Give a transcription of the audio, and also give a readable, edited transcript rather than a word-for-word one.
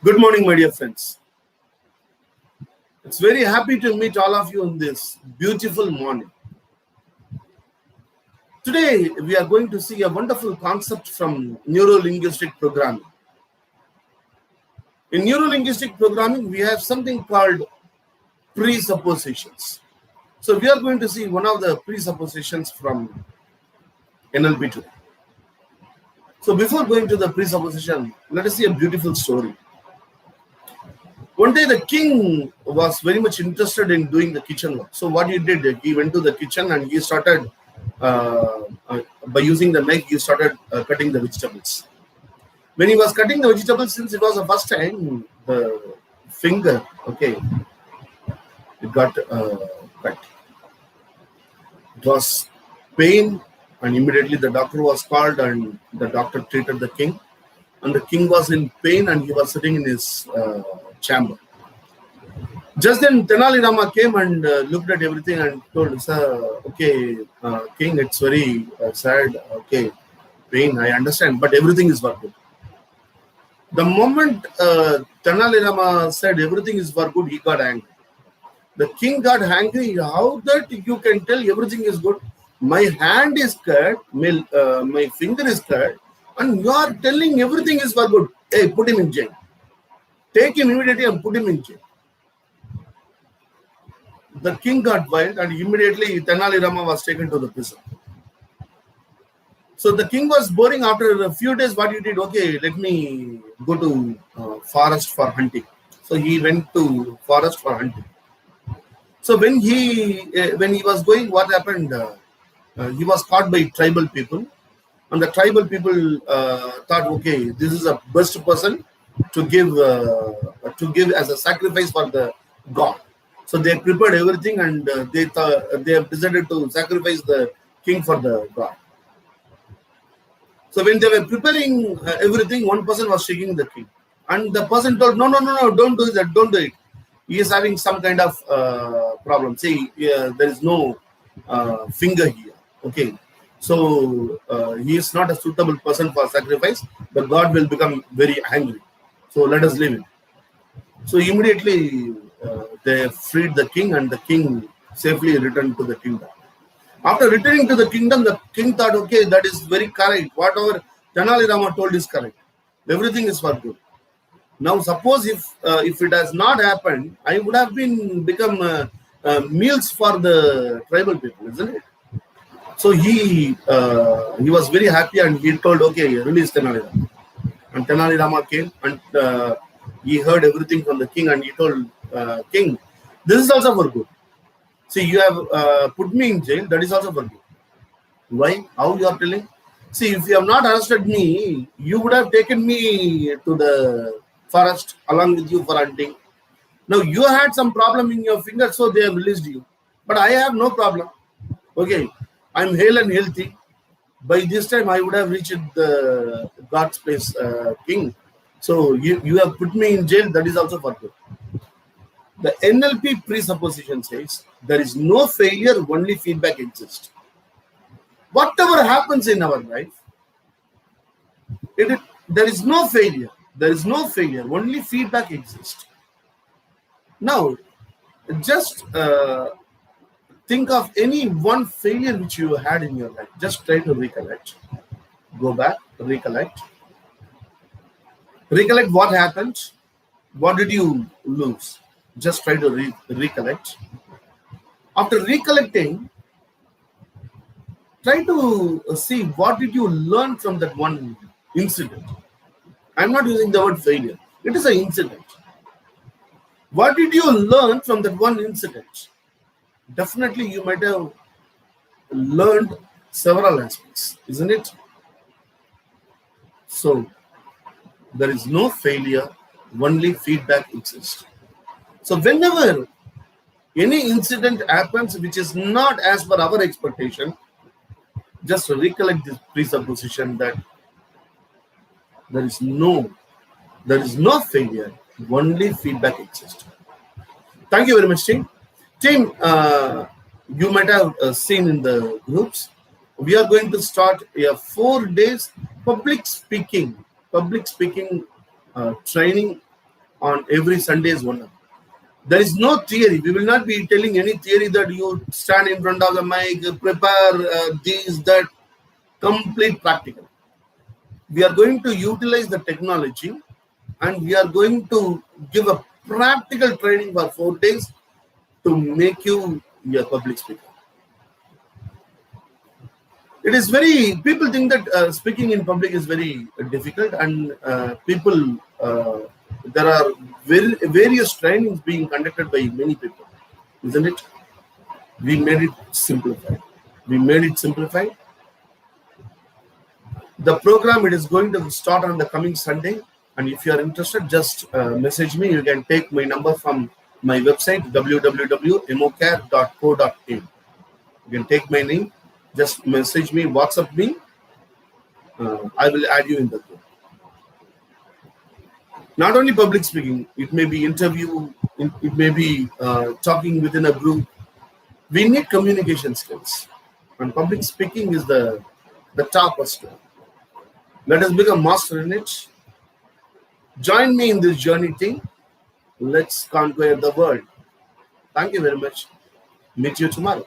Good morning, my dear friends. It's very happy to meet all of you on this beautiful morning. Today, we are going to see a wonderful concept from neuro-linguistic programming. In neuro-linguistic programming, we have something called presuppositions. So we are going to see one of the presuppositions from NLP today. So before going to the presupposition, let us see a beautiful story. One day the king was very much interested in doing the kitchen work. So what he did, he went to the kitchen and he started, by using the knife, he started cutting the vegetables. When he was cutting the vegetables, since it was the first time, the finger, it got cut. It was pain, and immediately the doctor was called and the doctor treated the king. And the king was in pain and he was sitting in his chamber. Just then Tenali Rama came and looked at everything and told, sir, king, it's very sad, pain, I understand, but everything is for good. The moment Tenali Rama said everything is for good, he got angry. The king got angry. How that you can tell everything is good? My hand is cut, my finger is cut, and you are telling everything is for good. Hey, put him in jail. Take him immediately and put him in jail. The king got wild and immediately Tenali Rama was taken to the prison. So the king was boring. After a few days, what he did, let me go to forest for hunting. So he went to forest for hunting. So when he was going, what happened? He was caught by tribal people. And the tribal people thought, this is the best person to give as a sacrifice for the god. So they prepared everything and they have decided to sacrifice the king for the god. So when they were preparing everything, one person was shaking the king. And the person told, no, don't do that, don't do it. He is having some kind of problem. See, there is no finger here. So he is not a suitable person for sacrifice. The god will become very angry. So let us leave him. So immediately they freed the king and the king safely returned to the kingdom. After returning to the kingdom, the king thought, that is very correct. Whatever Tenali Rama told is correct. Everything is for good. Now suppose if it has not happened, I would have become meals for the tribal people, isn't it? So he was very happy and he told, release Tenali Rama. And Tenali Rama came and he heard everything from the king and he told king, this is also for good. See, you have put me in jail, that is also for good. Why? How you are telling? See, if you have not arrested me, you would have taken me to the forest along with you for hunting. Now you had some problem in your finger, so they have released you. But I have no problem. I'm hale and healthy. By this time, I would have reached the God's place, king. So you have put me in jail, that is also for good. The NLP presupposition says there is no failure, only feedback exists. Whatever happens in our life, there is no failure. There is no failure, only feedback exists. Now, just think of any one failure which you had in your life. Just try to recollect. Go back, recollect. Recollect what happened. What did you lose? Just try to recollect. After recollecting, try to see what did you learn from that one incident. I'm not using the word failure. It is an incident. What did you learn from that one incident? Definitely you might have learned several aspects, isn't it? So there is no failure, only feedback exists. So whenever any incident happens which is not as per our expectation, just recollect this presupposition that there is no failure, only feedback exists. Thank you very much, team. Team, you might have seen in the groups, we are going to start a 4 days public speaking training on every Sunday's 1 hour. There is no theory. We will not be telling any theory that you stand in front of the mic, prepare these, that. Complete practical. We are going to utilize the technology and we are going to give a practical training for 4 days to make you a public speaker. It is people think that speaking in public is very difficult, and there are various trainings being conducted by many people, isn't it? We made it simplified. The program, it is going to start on the coming Sunday, and if you are interested, just message me. You can take my number from my website, www.emocare.co.in. You can take my name, just message me, WhatsApp me. I will add you in the group. Not only public speaking, it may be interview, it may be talking within a group. We need communication skills, and public speaking is the topmost one. Let us become master in it. Join me in this journey team. Let's conquer the world. Thank you very much. Meet you tomorrow.